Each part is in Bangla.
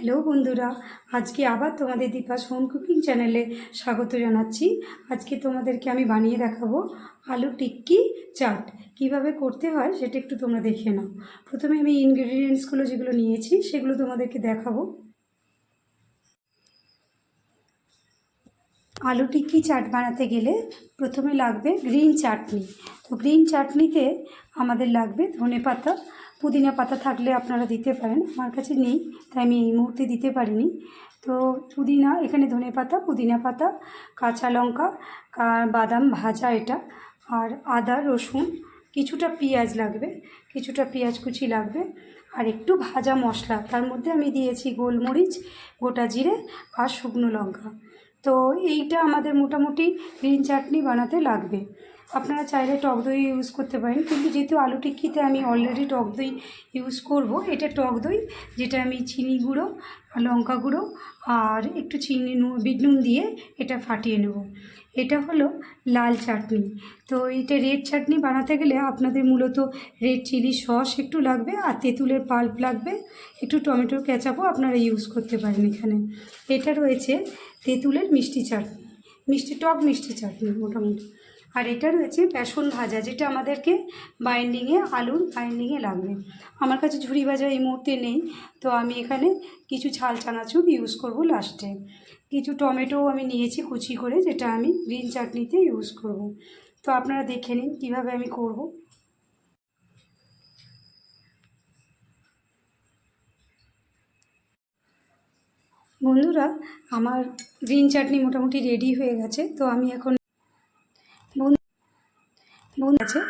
হ্যালো বন্ধুরা, আজকে আবার তোমাদের দীপাস হোম কুকিং চ্যানেলে স্বাগত জানাচ্ছি। আজকে তোমাদেরকে আমি বানিয়ে দেখাবো আলু টিক্কি চাট। কিভাবে করতে হয় সেটা একটু তোমরা দেখে নাও। প্রথমে আমি ইনগ্রেডিয়েন্টসগুলো যেগুলো নিয়েছি সেগুলো তোমাদেরকে দেখাবো। আলু টিক্কি চাট বানাতে গেলে প্রথমে লাগবে গ্রিন চাটনি। তো গ্রিন চাটনিতে আমাদের লাগবে ধনেপাতা, পুদিনা পাতা থাকলে আপনারা দিতে পারেন। আমার কাছে নেই তাই আমি এই মুহূর্তে দিতে পারিনি। তো পুদিনা, এখানে ধনেপাতা, পুদিনা পাতা, কাঁচা লঙ্কা, বাদাম ভাজা এটা, আর আদা রসুন, কিছুটা পেঁয়াজ লাগবে, কিছুটা পেঁয়াজ কুচি লাগবে, আর একটু ভাজা মশলা। তার মধ্যে আমি দিয়েছি গোলমরিচ, গোটা জিরে আর শুকনো লঙ্কা। তো এইটা আমাদের মোটামুটি গ্রিন চাটনি বানাতে লাগবে। আপনারা চাইলে টক দই ইউজ করতে পারেন, কিন্তু যেহেতু আলু টিক্কিতে আমি অলরেডি টক দই ইউজ করব, এটা টক দই যেটা আমি চিনি গুঁড়ো, লঙ্কা গুঁড়ো আর একটু বিট নুন দিয়ে এটা ফাটিয়ে নেব। এটা হলো লাল চাটনি। তো এটা রেড চাটনি বানাতে গেলে আপনাদের মূলত রেড চিলি সস একটু লাগবে, আর তেঁতুলের পাল্প লাগবে, একটু টমেটোর কেচাপও আপনারা ইউজ করতে পারেন এখানে। এটা রয়েছে তেঁতুলের মিষ্টি চাটনি, টক মিষ্টি চাটনি মোটামুটি। আর এটা রয়েছে বেসন ভাজা, যেটা আমাদেরকে আলুর বাইন্ডিংয়ে লাগবে। আমার কাছে ঝুরি ভাজা এই মুহূর্তে নেই, তো আমি এখানে কিছু ঝাল চানাচুর ইউজ করব লাস্টে। কিছু টমেটো আমি নিয়েছি কুচি করে, যেটা আমি গ্রিন চাটনিতে ইউজ করব। তো আপনারা দেখে নিন কীভাবে আমি করব। বন্ধুরা, আমার গ্রিন চাটনি মোটামুটি রেডি হয়ে গেছে। তো আমি এখন আছে,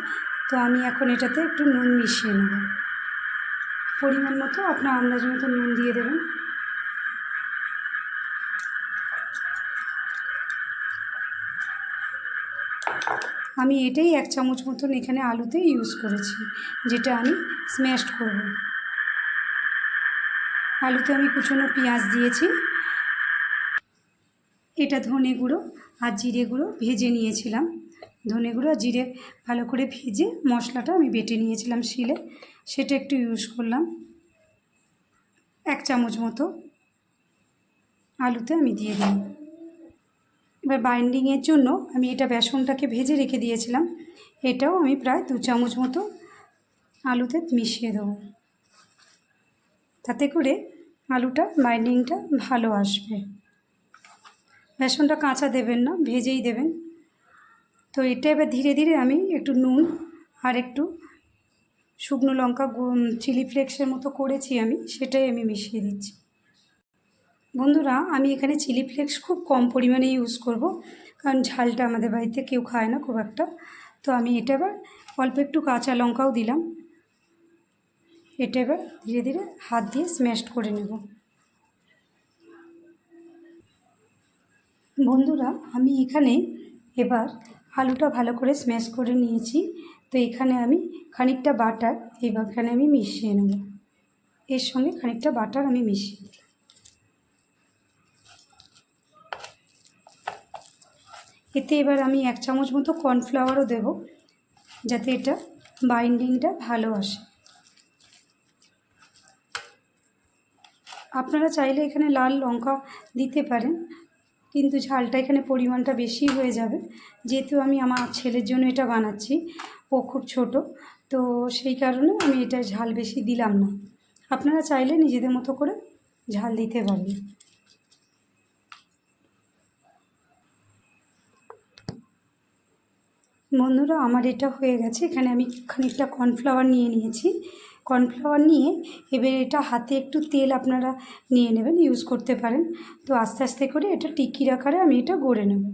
তো আমি এখন এটাতে একটু নুন মিশিয়ে নেব। পরিমাণ মতো আপনার আন্দাজ মতো নুন দিয়ে দেবেন। আমি এটাই 1 চামচ মতন এখানে আলুতে ইউজ করেছি, যেটা আমি স্ম্যাশড করব। আলুতে আমি কুচনো পেঁয়াজ দিয়েছি। এটা ধনে গুঁড়ো আর জিরে গুঁড়ো ভেজে নিয়েছিলাম। ধনে গুঁড়ো আর জিরে ভালো করে ভেজে মশলাটা আমি বেটে নিয়েছিলাম শিলে, সেটা একটু ইউজ করলাম। 1 চামচ মতো আলুতে আমি দিয়ে দিই। এবার বাইন্ডিংয়ের জন্য আমি এটা বেসনটাকে ভেজে রেখে দিয়েছিলাম, এটাও আমি প্রায় 2 চামচ মতো আলুতে মিশিয়ে দেবো। তাতে করে আলুটা বাইন্ডিংটা ভালো আসবে। বেসনটা কাঁচা দেবেন না, ভেজেই দেবেন। তো এটা এবার ধীরে ধীরে আমি একটু নুন আর একটু শুকনো লঙ্কা চিলি ফ্লেক্সের মতো করেছি আমি, সেটাই আমি মিশিয়ে দিচ্ছি। বন্ধুরা, আমি এখানে চিলি ফ্লেক্স খুব কম পরিমাণে ইউজ করব, কারণ ঝালটা আমাদের বাড়িতে কেউ খায় না খুব একটা। তো আমি এটা এবার অল্প একটু কাঁচা লঙ্কাও দিলাম। এটা এবার ধীরে ধীরে হাত দিয়ে স্ম্যাশড করে নেব। বন্ধুরা, আমি এখানে এবার আলুটা ভালো করে স্ম্যাশ করে নিয়েছি। তো এখানে আমি খানিকটা বাটার এখানে আমি মিশিয়ে নেব। এর সঙ্গে খানিকটা বাটার আমি মিশিয়ে দিলাম। এতে এবার আমি 1 চামচ মতো কর্নফ্লাওয়ারও দেব, যাতে এটা বাইন্ডিংটা ভালো আসে। আপনারা চাইলে এখানে লাল লঙ্কা দিতে পারেন, কিন্তু ঝালটা এখানে পরিমাণটা বেশি হয়ে যাবে। যেহেতু আমি আমার ছেলের জন্য এটা বানাচ্ছি, ও খুব ছোট, তো সেই কারণে আমি এটা ঝাল বেশি দিলাম না। আপনারা চাইলে নিজেদের মতো করে ঝাল দিতে পারেন। বন্ধুরা, আমার এটা হয়ে গেছে। এখানে আমি খানিকটা কর্নফ্লাওয়ার নিয়ে নিয়েছি। কর্নফ্লাওয়ার নিয়ে এবার এটা হাতে একটু তেল আপনারা নিয়ে নেবেন, ইউজ করতে পারেন। তো আস্তে আস্তে করে এটা টিক্কির আকারে আমি এটা গড়ে নেব।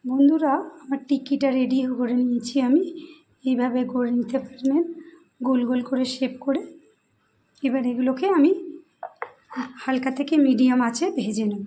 বন্ধুরা, আমার টিক্কিটা রেডি করে নিয়েছি আমি। এইভাবে গড়ে নিতে পারবেন, গোল গোল করে শেপ করে। এবার এগুলোকে আমি হালকা থেকে মিডিয়াম আঁচে ভেজে নেব।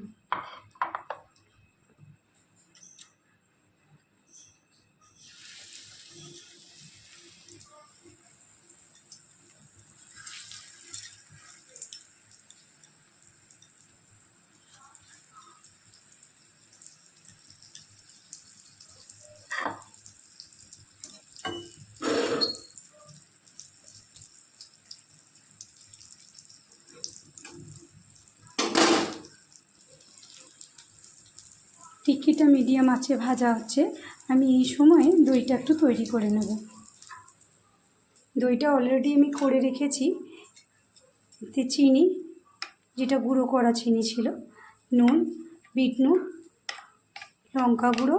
টিক্কিটা মিডিয়াম আঁচে ভাজা হচ্ছে, আমি এই সময়ে দইটা একটু তৈরি করে নেব। দইটা অলরেডি আমি করে রেখেছি। এতে চিনি, যেটা গুঁড়ো করা চিনি ছিল, নুন, বিট নুন, লঙ্কা গুঁড়ো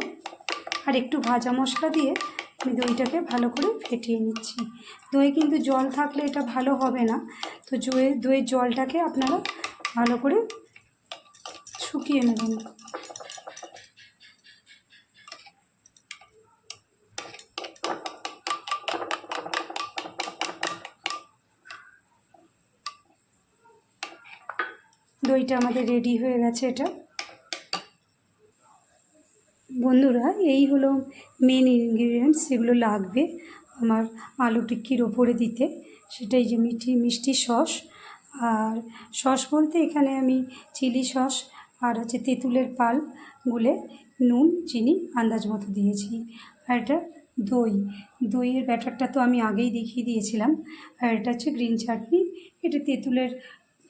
আর একটু ভাজা মশলা দিয়ে আমি দইটাকে ভালো করে ফেটিয়ে নিচ্ছি। দই কিন্তু জল থাকলে এটা ভালো হবে না, তো দইয়ের জলটাকে আপনারা ভালো করে শুকিয়ে নেবেন। দইটা আমাদের রেডি হয়ে গেছে। এটা বন্ধুরা, এই হলো মেন ইনগ্রিডিয়েন্টস যেগুলো লাগবে আমার আলু টিক্কির ওপরে দিতে। সেটাই যে মিষ্টি সস। আর সস বলতে এখানে আমি চিলি সস আর হচ্ছে তেঁতুলের পাল গুলে নুন চিনি আন্দাজ মতো দিয়েছি। আর এটা দইয়ের ব্যাটারটা তো আমি আগেই দেখিয়ে দিয়েছিলাম। আর এটা হচ্ছে গ্রিন চাটনি, এটা তেঁতুলের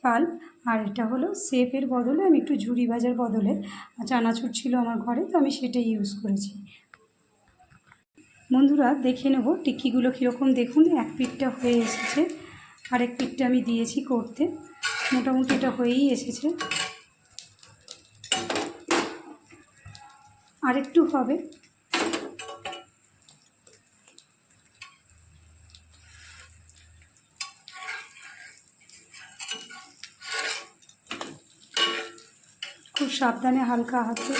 পাল। আর এটা হলো সেপের বদলে আমি একটু ঝুরি ভাজার বদলে চানাচুর ছিল আমার ঘরে, তো আমি সেটাই ইউজ করেছি। বন্ধুরা, দেখে নেব টিক্কিগুলো কীরকম। দেখুন, এক পিঠটা হয়ে এসেছে, আরেক পিঠটা আমি দিয়েছি করতে, মোটামুটি এটা হয়েই এসেছে, আরেকটু হবে। খুব সাবধানে হালকা হাতে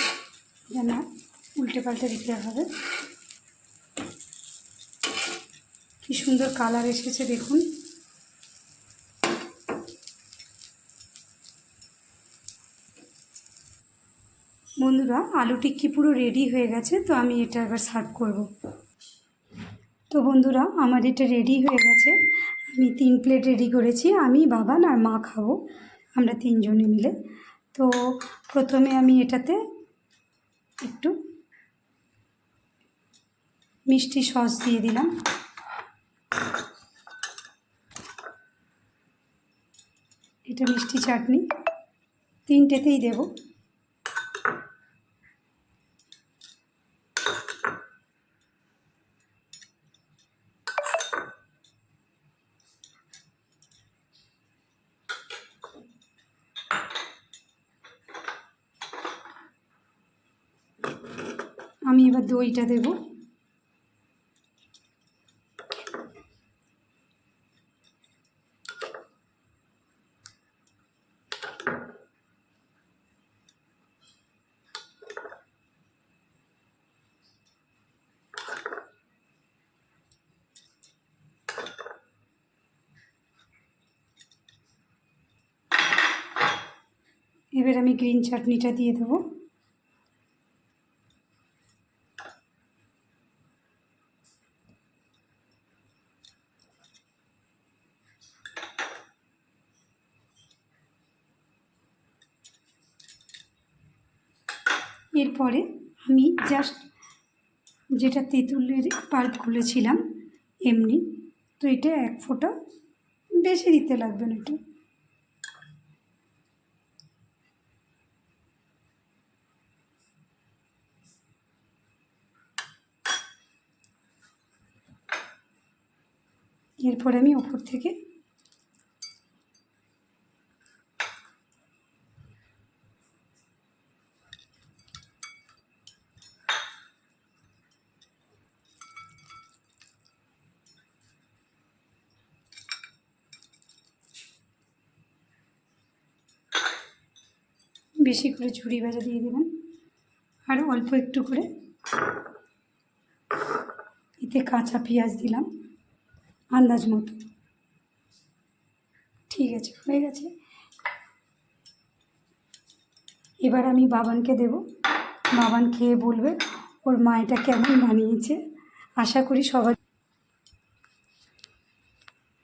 যেন উল্টে পাল্টে দিতে হবে। কি সুন্দর কালার এসেছে দেখুন। বন্ধুরা, আলু টিক্কি পুরো রেডি হয়ে গেছে, তো আমি এটা এবার সার্ভ করব। তো বন্ধুরা, আমার এটা রেডি হয়ে গেছে। আমি 3 প্লেট রেডি করেছি, আমি, বাবান আর মা খাবো, আমরা 3 জনে মিলে। তো প্রথমে আমি এটাতে একটু মিষ্টি সস দিয়ে দিলাম। এটা মিষ্টি চাটনি, 3টেতেই দেব। আমি এবার দইটা দেব। এবার আমি গ্রিন চাটনিটা দিয়ে দেবো। এরপরে আমি জাস্ট যেটা তেঁতুলের পাল্প খুলেছিলাম এমনি, তো এটা 1 ফোঁটা, বেশি দিতে লাগবে না একটু। এরপরে আমি ওপর থেকে বেশি করে ঝুরি ভাজা দিয়ে দেবেন, আর অল্প একটু করে এতে কাঁচা পেঁয়াজ দিলাম আন্দাজ মতো। ঠিক আছে, হয়ে গেছে। এবার আমি বাবানকে দেব, বাবান খেয়ে বলবে ওর মা এটা কেমন বানিয়েছে। আশা করি সবাই।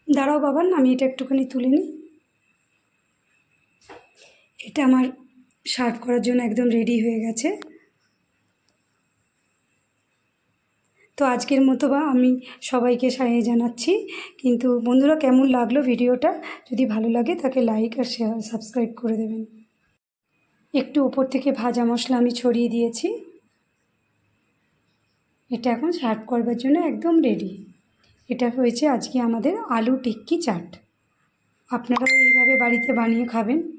দাঁড়াও বাবান, আমি এটা একটুখানি তুলে নিই। এটা আমার সার্ভ করার জন্য একদম রেডি হয়ে গেছে। তো আজকের মতো আমি সবাইকে সায় জানাচ্ছি। কিন্তু বন্ধুরা, কেমন লাগলো ভিডিওটা? যদি ভালো লাগে তাকে লাইক আর শেয়ার সাবস্ক্রাইব করে দেবেন। একটু উপর থেকে ভাজা মশলা আমি ছড়িয়ে দিয়েছি। এটা এখন সার্ভ করবার জন্য একদম রেডি। এটা হয়েছে আজকে আমাদের আলু টিক্কি চাট। আপনারাও এইভাবে বাড়িতে বানিয়ে খাবেন।